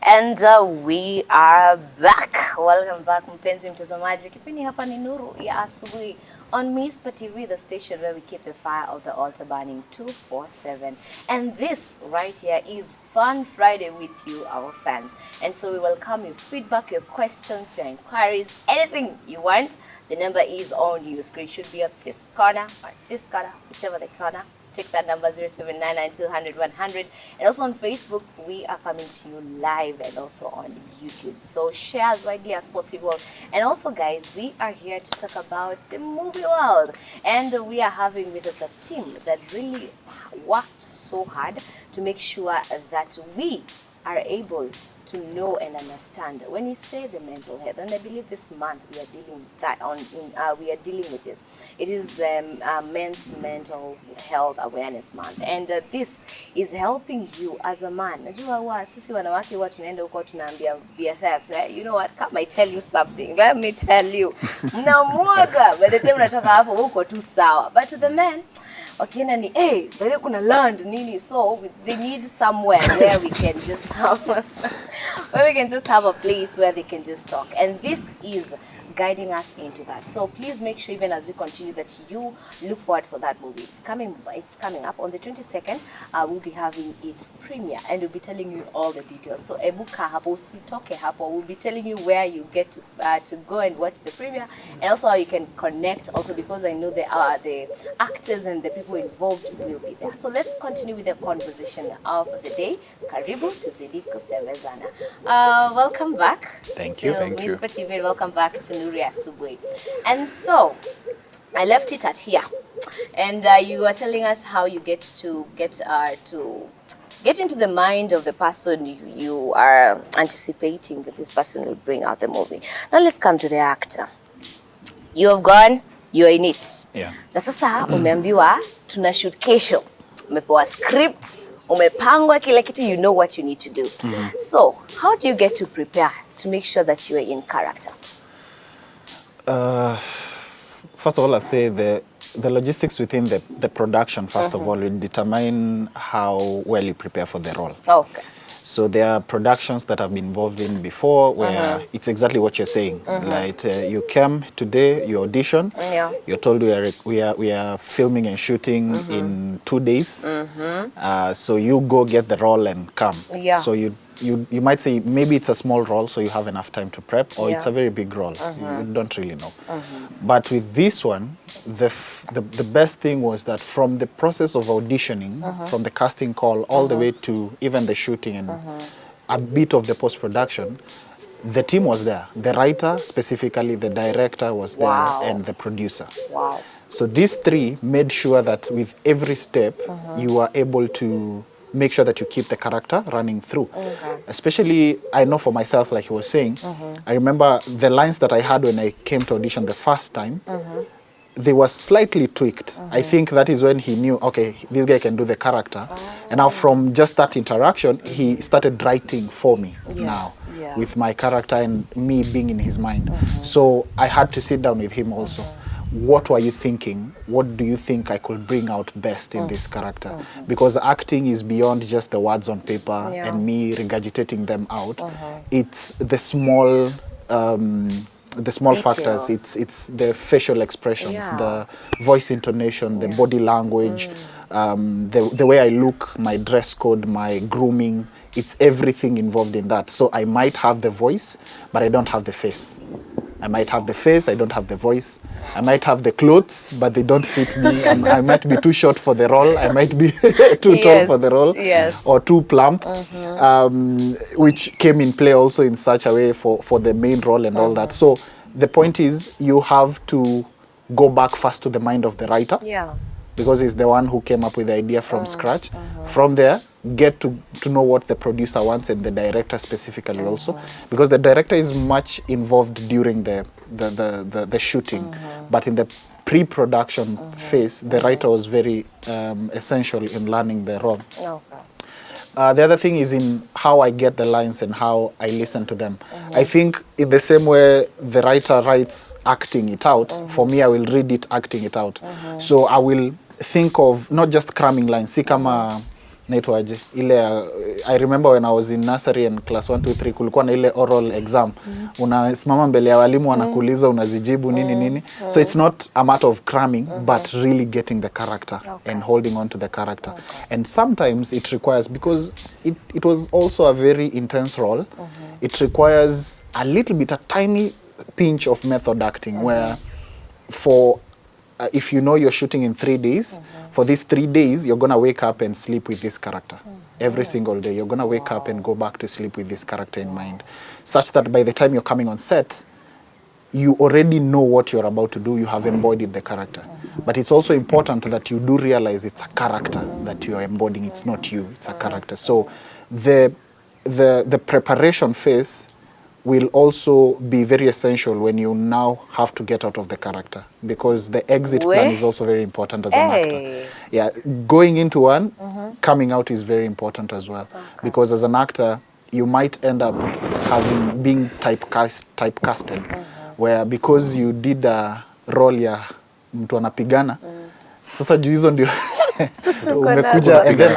And we are back. Welcome back, mpenzi mtazamaji. Kipindi hapa ni Nuru ya Asubuhi on Mispa TV, the station where we keep the fire of the altar burning 247. And this right here is Fun Friday with you, our fans. And so we welcome your feedback, your questions, your inquiries, anything you want. The number is on your screen. Should be up this corner or this corner, whichever the corner. Take that number 0799200100, and also on Facebook we are coming to you live, and also on YouTube, so share as widely as possible. And also guys, we are here to talk about the movie world, and we are having with us a team that really worked so hard to make sure that we are able to know and understand when you say the mental health. And I believe this month we are dealing with that we are dealing with this. It is the Men's Mental Health Awareness Month, and this is helping you as a man. Najua huwa sisi wanawake huwa tunaenda huko tunaambia BFFs, you know what, come I tell you something, let me tell you, mnamwaga by the time unatoka hapo huko tu sawa, but to the men wakienda ni bado kuna land nini, so they need somewhere where we can just have a place where they can just talk, and this is guiding us into that. So please make sure, even as we continue, that you look forward for that movie. It's coming up on the 22nd. We'll be having it premiere, and we'll be telling you all the details. So ebuka hapo, usitoke hapo. We'll be telling you where you get to go and watch the premiere, and also how you can connect. Also, because I know the actors and the people involved will be there. So let's continue with the conversation of the day. Karibu tuzidi kusemezana. Welcome back. Thank you. Mispa TV. Welcome back to Nuru ya Asubuhi. And so I left it at here, and you were telling us how you get into the mind of the person you are anticipating that this person will bring out the movie. Now let's come to the actor. You have gone, you're in it. Yeah. Na sasa umeambiwa tuna shoot kesho. Umepewa script, umepangwa kila kitu, you know what you need to do. So how do you get to prepare to make sure that you are in character? First of all, I'd say the logistics within the production, first of all, will determine how well you prepare for the role. Okay. So there are productions that I've been involved in before where it's exactly what you're saying. Like you came today, you audition, you're told we are filming and shooting in 2 days. So you go get the role and come. Yeah. So you might say maybe it's a small role, so you have enough time to prep, or it's a very big role. You don't really know. But with this one, the best thing was that from the process of auditioning, from the casting call all the way to even the shooting and a bit of the post-production, the team was there. The writer, specifically the director, was there, and the producer. Wow. So these three made sure that with every step, you are able to make sure that you keep the character running through. Especially, I know for myself, like he was saying, I remember the lines that I had when I came to audition the first time, they were slightly tweaked. I think that is when he knew, okay, this guy can do the character. And now from just that interaction, he started writing for me now with my character and me being in his mind. So I had to sit down with him also. What were you thinking? What do you think I could bring out best in this character? Because acting is beyond just the words on paper and me regurgitating them out. It's the small factors. It's the facial expressions, the voice intonation, the body language, the way I look, my dress code, my grooming. It's everything involved in that. So I might have the voice, but I don't have the face. I might have the face, I don't have the voice. I might have the clothes, but they don't fit me. I might be too short for the role. I might be too tall for the role, or too plump, which came in play also in such a way for the main role and all that. So the point is, you have to go back first to the mind of the writer, because he's the one who came up with the idea from scratch. From there, get to know what the producer wants, and the director specifically also, because the director is much involved during the shooting, but in the pre-production phase, the writer was very essential in learning the role. The other thing is in how I get the lines and how I listen to them. I think in the same way the writer writes acting it out, for me I will read it acting it out. So I will think of not just cramming lines. See kama naitwaje ile I remember when I was in nursery and class 1 2 3 kulikuwa na ile oral exam. Unasimama mbele ya walimu wanakuuliza unazijibu nini. So it's not a matter of cramming but really getting the character and holding on to the character. And sometimes it requires, because it was also a very intense role, it requires a little bit, a tiny pinch of method acting where for if you know you're shooting in 3 days, for these 3 days, you're going to wake up and sleep with this character. Every single day, you're going to wake up and go back to sleep with this character in mind. Such that by the time you're coming on set, you already know what you're about to do. You have embodied the character. But it's also important that you do realize it's a character that you're embodying. It's not you, it's a character. So the preparation phase will also be very essential when you now have to get out of the character, because the exit plan is also very important as an actor. Yeah, going into one, coming out is very important as well, because as an actor, you might end up being typecasted, where because you did a role ya mtu anapigana, sasa juu hizo ndio umekuja, and then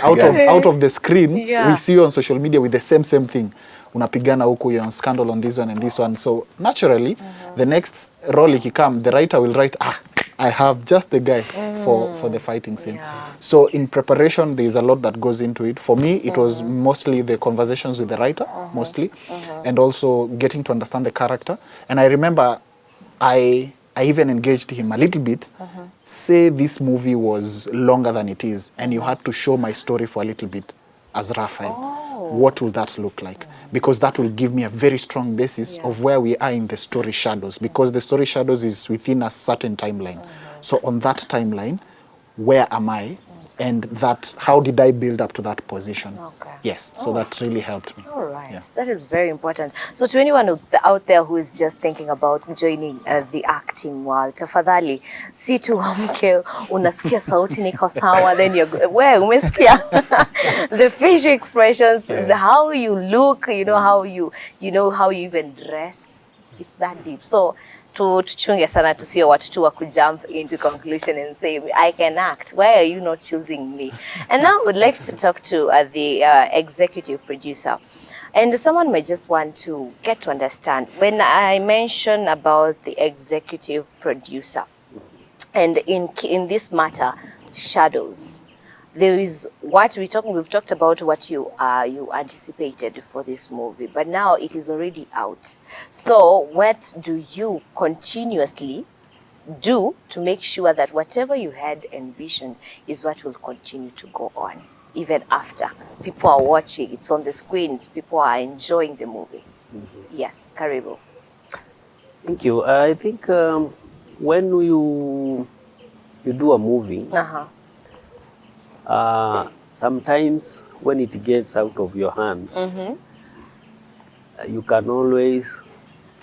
out of the screen, we see you on social media with the same thing. Unapigana huku, you're on scandal on this one and this one. So naturally, the next role ikikam, the writer will write, I have just the guy for the fighting scene. So in preparation, there is a lot that goes into it. For me, it was mostly the conversations with the writer, mostly, and also getting to understand the character. And I remember I even engaged him a little bit, say this movie was longer than it is, and you had to show my story for a little bit as Raphael. What will that look like? Because that will give me a very strong basis of where we are in the story shadows, because the story shadows is within a certain timeline. So on that timeline, where am I? And that, how did I build up to that position? Yes, so that really helped me. All right, that is very important. So to anyone out there who is just thinking about joining the acting world, tafadhali, si tu amke, unasikia sauti niko sawa, then umesikia the facial expressions, how you look, how you even dress, it's that deep. So tuchunge sana tusio watu tu wa kujump into conclusion and say I can act. Why are you not choosing me? And now I would like to talk to the executive producer. And someone may just want to get to understand, when I mention about the executive producer, and in this matter, shadows, there is what we've talked about what you anticipated for this movie, but now it is already out. So what do you continuously do to make sure that whatever you had envisioned is what will continue to go on, even after people are watching, it's on the screens, people are enjoying the movie? Yes, Karibu. Thank you. I think when you do a movie, sometimes when it gets out of your hand, you can always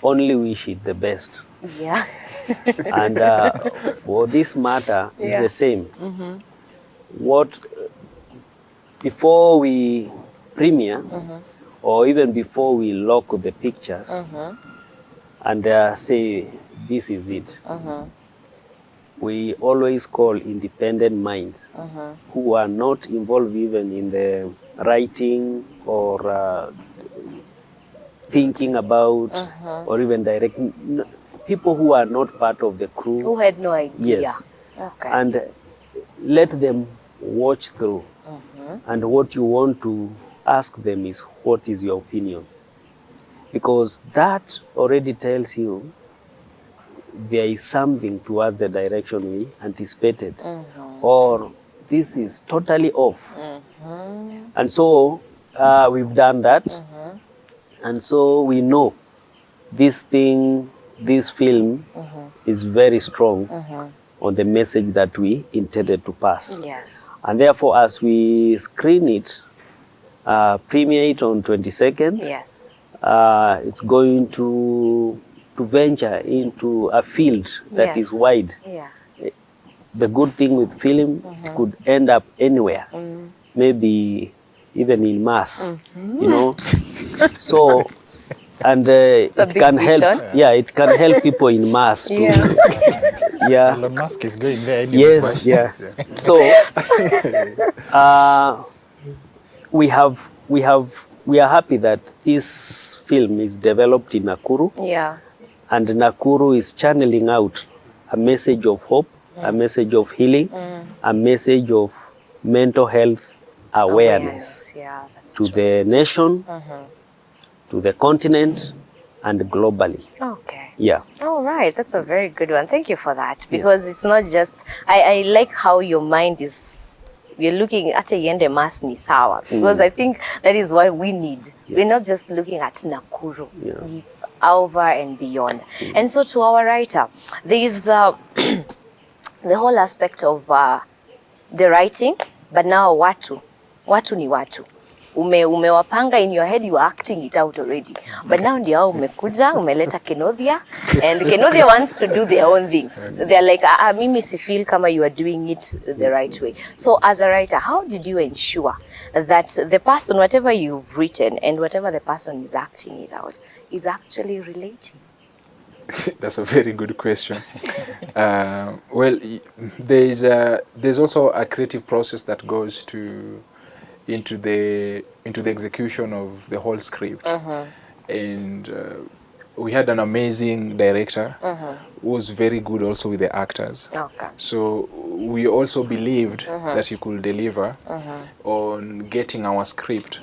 only wish it the best. Yeah. And for this matter, it's the same. Before we premiere, or even before we lock the pictures, and say, this is it. We always call independent minds who are not involved even in the writing or thinking about or even directing. People who are not part of the crew. Who had no idea. Yes. Okay. And let them watch through. And what you want to ask them is, what is your opinion? Because that already tells you there is something towards the direction we anticipated, or this is totally off. And so we've done that, and so we know this film is very strong on the message that we intended to pass. Yes. And therefore, as we screen it, premiere it on 22nd, yes, it's going to venture into a field that is wide. Yeah. The good thing with film could end up anywhere, maybe even in Mars, So, and it can help. Yeah, it can help people in Mars too. Elon Musk is going there anyway. Yes, yeah. So, we are happy that this film is developed in Nakuru. Yeah. And Nakuru is channeling out a message of hope, a message of healing, a message of mental health awareness Yeah, that's to true. the nation, to the continent, and globally. Okay. Yeah. All right, that's a very good one. Thank you for that. Because it's not just, I like how your mind is, we're looking at a yende mas ni sawa. Because I think that is what we need. We're not just looking at Nakuru. It's over and beyond. And so to our writer, there is the whole aspect of the writing, but now watu ni watu. Umewapanga in your head, you are acting it out already. But now ndio hao umekuja, umeleta Kenothia, and Kenothia wants to do their own things. They're like, mimi si feel kama you are doing it the right way. So as a writer, how did you ensure that the person, whatever you've written and whatever the person is acting it out, is actually relating? That's a very good question. Well, there's also a creative process that goes into the execution of the whole script, and we had an amazing director who was very good also with the actors. Okay. So we also believed that he could deliver on getting our script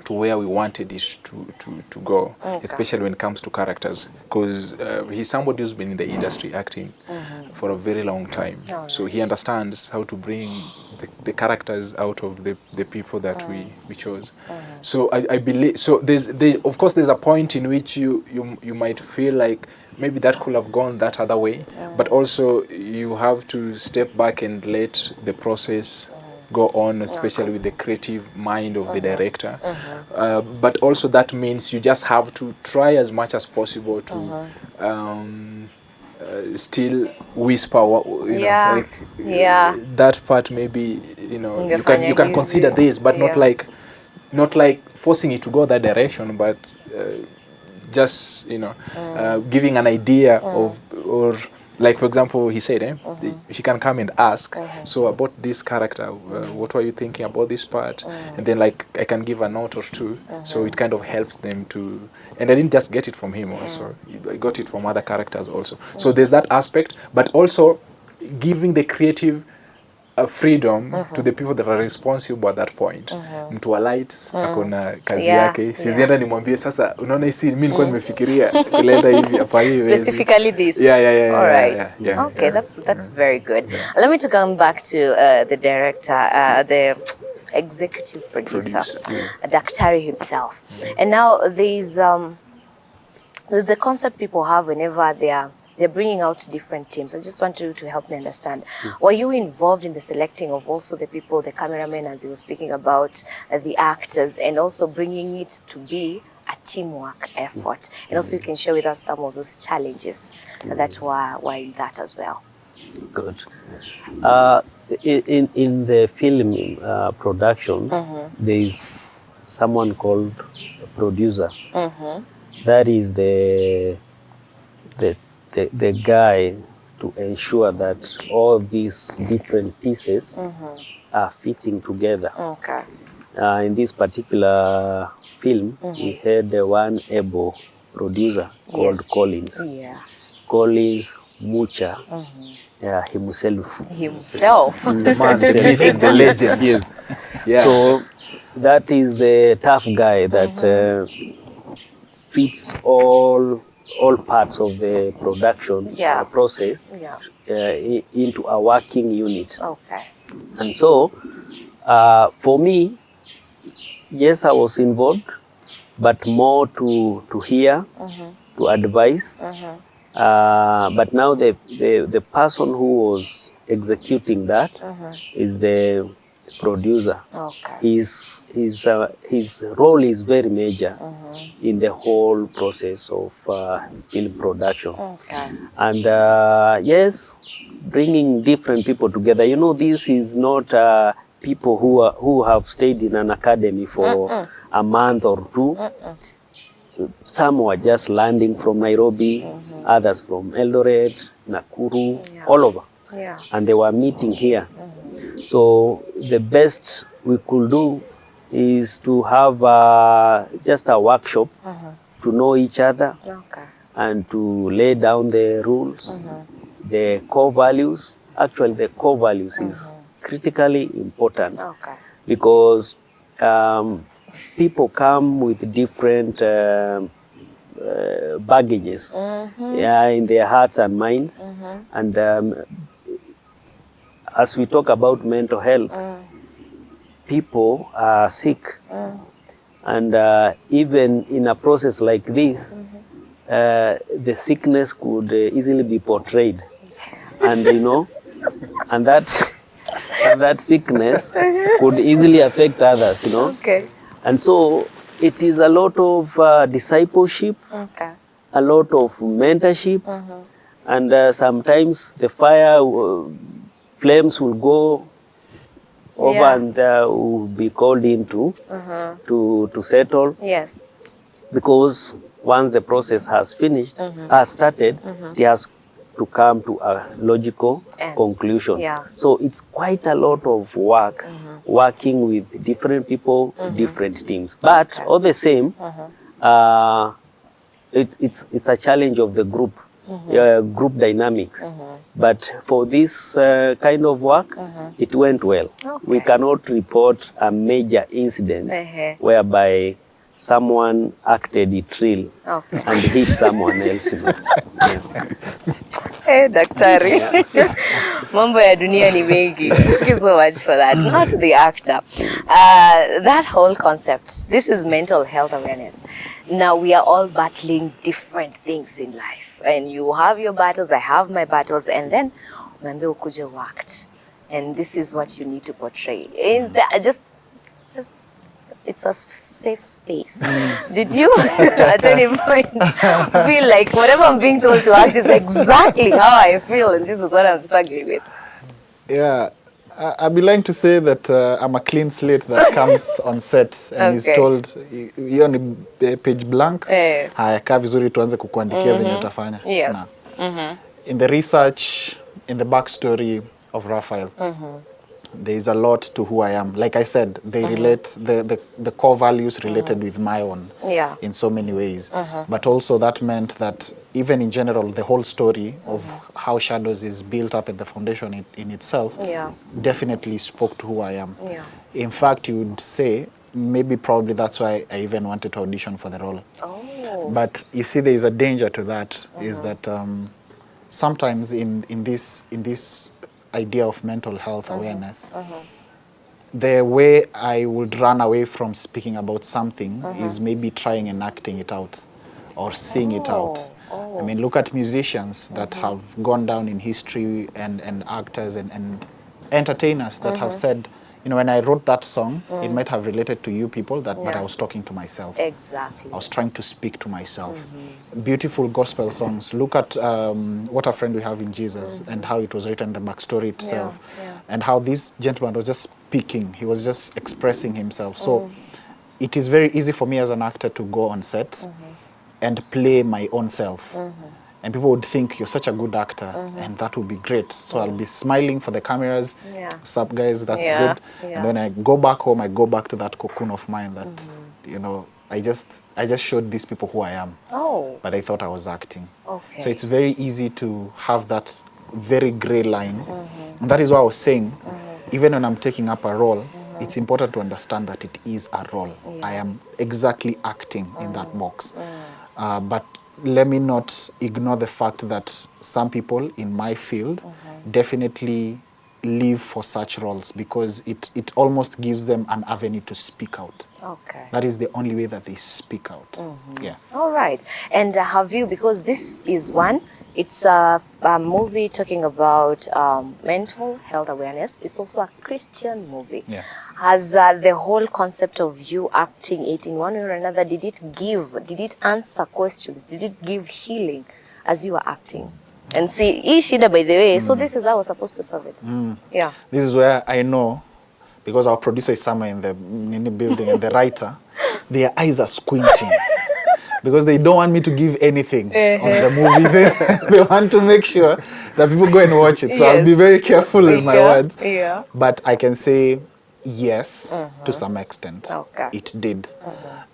to where we wanted it to go, especially when it comes to characters, because he's somebody who's been in the industry acting for a very long time. So he understands how to bring the characters out of the people that we chose. So I believe, so of course there's a point in which you might feel like maybe that could have gone that other way, but also you have to step back and let the process go on, especially with the creative mind of the director. But also that means you just have to try as much as possible to still whisper, you know, like that part maybe, you know, you can consider this, but not like forcing it to go that direction, but just, you know, giving an idea of, or like for example, he said, he can come and ask, so about this character, what were you thinking about this part? And then like I can give a note or two, so it kind of helps them to, and I didn't just get it from him also, I got it from other characters also. So there's that aspect, but also giving the creative freedom to the people that are responsible at that point. Mtu wa lights akona kazi yake, sizienda nimwambie sasa unaona hii mimi nilikuwa nimefikiria kuleta hivi hapa hivi specifically this. All right. Okay, that's very good. Let me to come back to the director, the executive producer, Daktari himself. And now there's the concept people have whenever they're bringing out different teams. I just want you to help me understand. Were you involved in the selecting of also the people, the cameramen, as you were speaking about, the actors, and also bringing it to be a teamwork effort? And also you can share with us some of those challenges that were in that as well. Good. In the film production, there is someone called a producer. That is the guy to ensure that all these different pieces are fitting together. Okay. In this particular film, we had one able producer called Collins. Collins Mucha, himself. The man, the myth, the legend. Yes. So that is the tough guy that fits all parts of the production process into a working unit. Okay. And so, for me, yes, I was involved, but more to hear, to advise. But now the person who was executing that is the producer. Okay. His role is very major in the whole process of film production. Okay. And yes, bringing different people together. You know, this is not people who have stayed in an academy for a month or two. Some were just landing from Nairobi, others from Eldoret, Nakuru, all over. Yeah. And they were meeting here. So the best we could do is to have just a workshop to know each other and to lay down the rules, the core values. Actually, the core values is critically important because people come with different baggages in their hearts and minds. And as we talk about mental health, people are sick. And even in a process like this, the sickness could easily be portrayed. And and that sickness could easily affect others, And so it is a lot of discipleship, a lot of mentorship, and sometimes the fire flames will go over and will be called in to settle. Yes. Because once the process has finished, has started, it has to come to a logical conclusion. So it's quite a lot of work, working with different people, different teams. But all the same, it's a challenge of the group, group dynamics. But for this kind of work, it went well. We cannot report a major incident whereby someone acted it real and hit someone else. Daktari. Mambo ya dunia ni mengi. Thank you so much for that. Not the actor. That whole concept, this is mental health awareness. Now we are all battling different things in life. And you have your battles, I have my battles, and then umembe ukuje worked. And this is what you need to portray. Is that just it's a safe space. Did you at any point feel like whatever I'm being told to act is exactly how I feel, and this is what I'm struggling with? Yeah, I'd be lying to say that I'm a clean slate that comes on set and is told, hiyo ni page blank, haya kaa vizuri tuanze kukuandikia venye utafanya. Yes. In the research, in the backstory of Raphael, there is a lot to who I am. Like I said, they relate, the core values related with my own in so many ways. But also that meant that even in general, the whole story of how Shadows is built up at the foundation in itself definitely spoke to who I am. In fact, you would say, maybe probably that's why I even wanted to audition for the role. But you see, there is a danger to that, is that sometimes in this idea of mental health awareness, the way I would run away from speaking about something is maybe trying and acting it out or seeing it out. I mean, look at musicians that have gone down in history and actors and entertainers that have said, when I wrote that song, it might have related to you people, but I was talking to myself. Exactly. I was trying to speak to myself. Beautiful gospel songs. Look at What a Friend We Have in Jesus and how it was written, the backstory itself, and how this gentleman was just speaking. He was just expressing himself. So it is very easy for me as an actor to go on set and play my own self. And people would think you're such a good actor, and that would be great. So I'll be smiling for the cameras. What's up, guys? That's good. And then I go back home. I go back to that cocoon of mine that I just showed these people who I am. But they thought I was acting. So it's very easy to have that very gray line. And that is why I was saying, even when I'm taking up a role, it's important to understand that it is a role. I am exactly acting in that box. But let me not ignore the fact that some people in my field definitely live for such roles because it almost gives them an avenue to speak out. That is the only way that they speak out. All right. And have you, because this is one, it's a movie talking about mental health awareness. It's also a Christian movie. Has the whole concept of you acting it in one way or another, did it answer questions? Did it give healing as you were acting? And see, Ishida, by the way, so this is how I was supposed to solve it. This is where I know, because our producer is somewhere in the building and the writer, their eyes are squinting. Because they don't want me to give anything on the movie. They want to make sure that people go and watch it. So I'll be very careful with my words. But I can say Yes, to some extent. Okay. It did.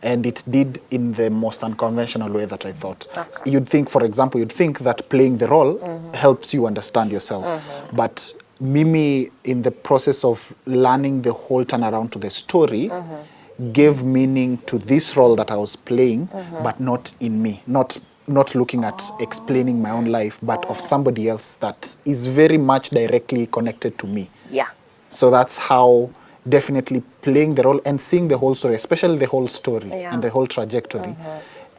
And it did in the most unconventional way that I thought. Okay. You'd think, for example, you'd think that playing the role helps you understand yourself. But Mimi, in the process of learning the whole turnaround to the story, gave meaning to this role that I was playing, but not in me. Not looking at explaining my own life, but of somebody else that is very much directly connected to me. Yeah. So that's how definitely playing the role and seeing the whole story, especially the whole story and the whole trajectory.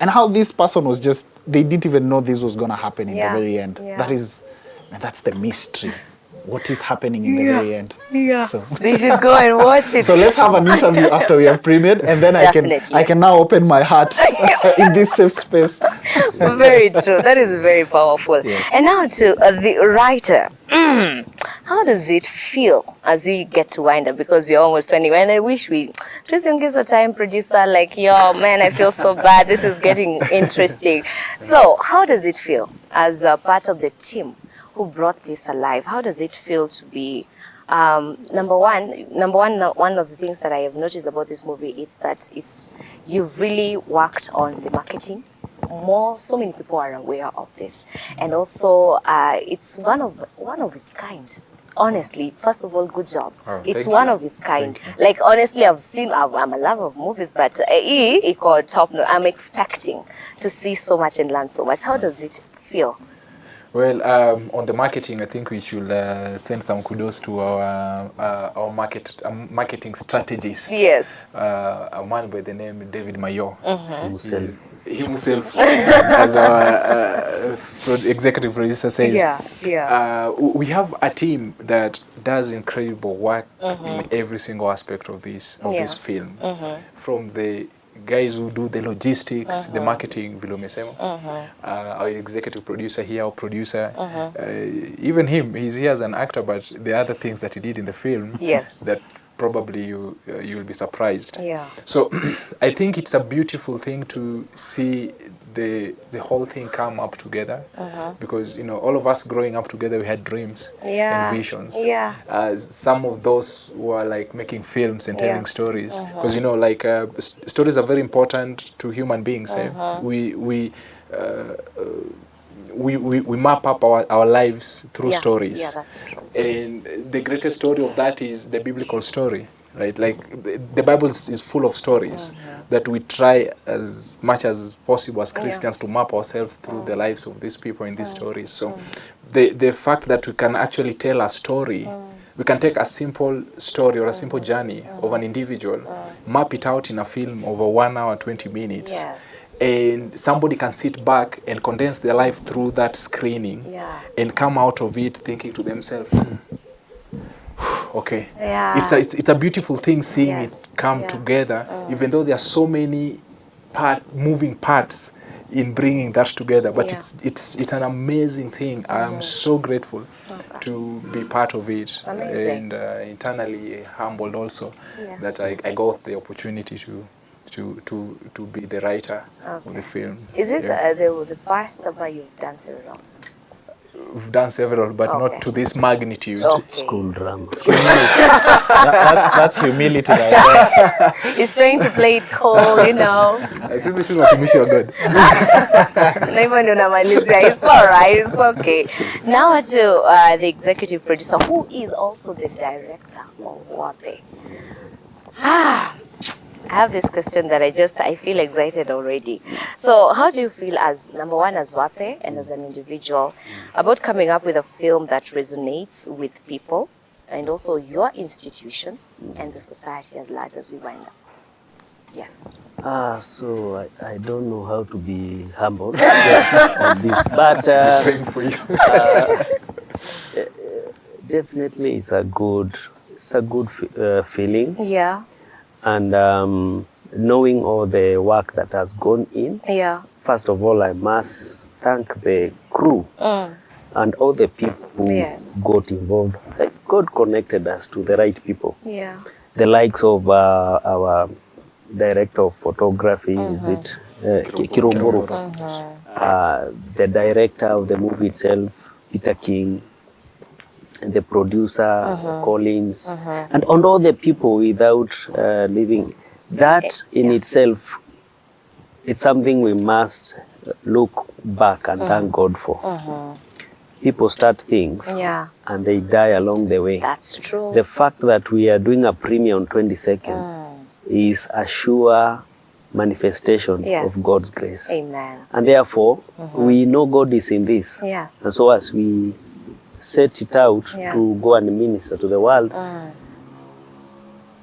And how this person was just, they didn't even know this was going to happen in the very end. Yeah. That's the mystery. What is happening in the very end? Yeah. So They should go and watch it. so let's have an interview after we have premiered, and then I can now open my heart in this safe space. Very true. That is very powerful. Yes. And now to the writer. How does it feel as we get to wind up? Because we're almost 20. And I wish we think it's a time producer like, yo, man, I feel so bad. This is getting interesting. So how does it feel as a part of the team who brought this alive? How does it feel to be number one, one of the things that I have noticed about this movie is that you've really worked on the marketing. So many people are aware of this, and also it's one of its kind. Honestly, first of all, good job. Oh, it's thank one you. of its kind. Like honestly, I'm a lover of movies, but equal top. I'm expecting to see so much and learn so much. How does it feel? Well, on the marketing, I think we should send some kudos to our marketing strategist. Yes. A man by the name David Mayo. Himself, Mm-hmm. as our executive producer says. Yeah. We have a team that does incredible work in every single aspect of this film. From the guys who do the logistics, the marketing, our executive producer here, our producer, even him, he's here as an actor, but the other things that he did in the film, that probably you'll be surprised. Yeah. So I think it's a beautiful thing to see the whole thing come up together, because all of us growing up together, we had dreams and visions. Some of those were like making films and telling stories, because stories are very important to human beings. We map up our lives through stories. Yeah, that's true. And the greatest story of that is the biblical story, right? Like the Bible is full of stories that we try as much as possible as Christians to map ourselves through the lives of these people in these stories. So the fact that we can actually tell a story, we can take a simple story or a simple journey of an individual, map it out in a film over 1 hour, 20 minutes. And somebody can sit back and condense their life through that screening and come out of it thinking to themselves, okay. It's a beautiful thing seeing it come together, even though there are so many moving parts in bringing that together. But it's an amazing thing. I'm so grateful to be part of it. Amazing. And internally humbled also that I got the opportunity to be the writer of the film. Is it the first time you've done several? We've done several, but not to this magnitude. School drama. That's humility right there. He's trying to play it cool, Sisi tu watumishi wa God. Na hivyo ndio namalizia. It's alright, it's okay. Now to the executive producer, who is also the director of Wape. I have this question that I feel excited already. So how do you feel as, number one, as Wape and as an individual, about coming up with a film that resonates with people and also your institution and the society at large as we wind up? Yes. So I don't know how to be humble on this, but Praying for you. Definitely it's a good feeling. Yeah. And knowing all the work that has gone in. Yeah. First of all, I must thank the crew and all the people who got involved. God connected us to the right people. Yeah. The likes of our director of photography, is it Kirumburu? The director of the movie itself, Peter King, the producer, Collins, and on all the people without living. That in itself, it's something we must look back and thank God for. People start things and they die along the way. That's true. The fact that we are doing a premiere on 22nd is a sure manifestation of God's grace. Amen. And therefore, we know God is in this. Yes. And so as we set it out to go and minister to the world,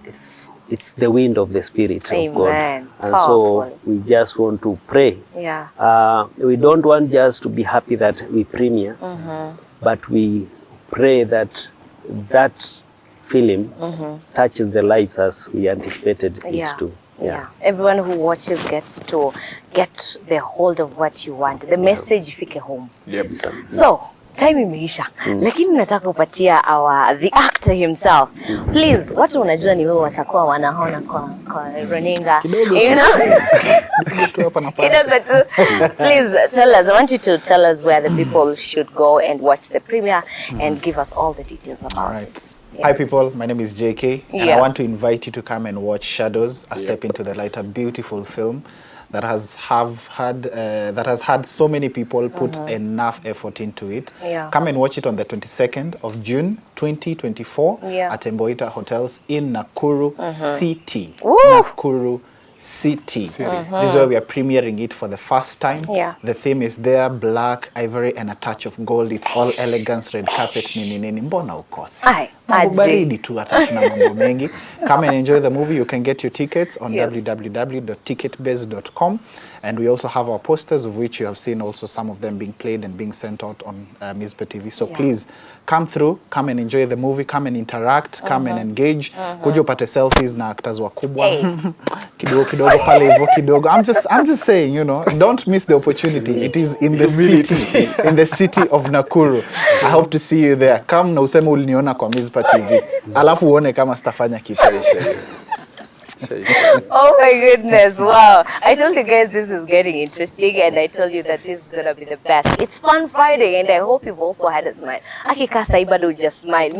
it's the wind of the Spirit of God. And Powerful. so we just want to pray. We don't want just to be happy that we premiere, but we pray that that film touches the lives as we anticipated it to. Everyone who watches gets to get the hold of what you want. The message ifike home. So, time imeisha. Lakini nataka kupatia the actor himself. Please, watu unajua ni wewe watakuwa wanaona kwa runinga. You know? Please tell us. I want you to tell us where the people should go and watch the premiere and give us all the details about it. Hi people, my name is JK and I want to invite you to come and watch Shadows, A Step into the Light, a beautiful film that has had so many people put enough effort into it. Come and watch it on the 22nd of June 2024 at Emboita Hotels in Nakuru City. Nakuru City. This is where we are premiering it for the first time. The theme is there, black, ivory, and a touch of gold. It's all elegance, red carpet, nini. Mbona ukosi? Baridi tu hata tuna mambo mengi. Come and enjoy the movie. You can get your tickets on www.ticketbase.com. And we also have our posters, of which you have seen also some of them being played and being sent out on Mispa TV. So please come through, come and enjoy the movie, come and interact, come and engage. Kuja upate selfies na actors wakubwa. Kidogo pale hivyo kidogo. I'm just saying, you know, don't miss the opportunity. It is in the city, in the city of Nakuru. I hope to see you there. Come na useme uliniona kwa Mispa TV. Alafu uone kama sitafanya kitu. Oh my goodness, wow. I told you guys this is getting interesting and I told you that this is going to be the best. It's Fun Friday and I hope you've also had a smile. Akika saibado just smile.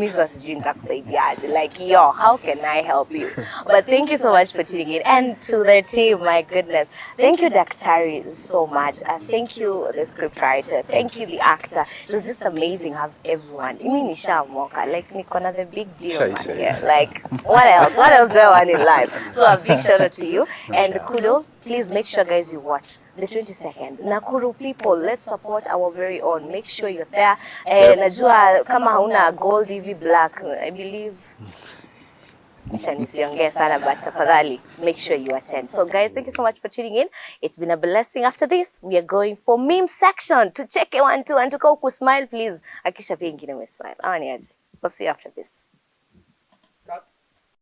Like, yo, how can I help you? But thank you so much for tuning in. And to the team, my goodness. Thank you, Daktari, so much. And thank you, the scriptwriter. Thank you, the actor. It was just amazing to have everyone. Like, Nikona, the big deal, man. Yeah. Like, what else? What else do I want in life? So a big shout out to you and kudos. Please make sure guys you watch the 22nd. Nakuru people, let's support our very own. Make sure you're there. Najua kama hauna gold EV black, I believe. But tafadhali, make sure you attend. So guys, thank you so much for tuning in. It's been a blessing. After this, we are going for meme section to check one, two, and to go smile, please. Akisha pia ingine smile. We'll see you after this.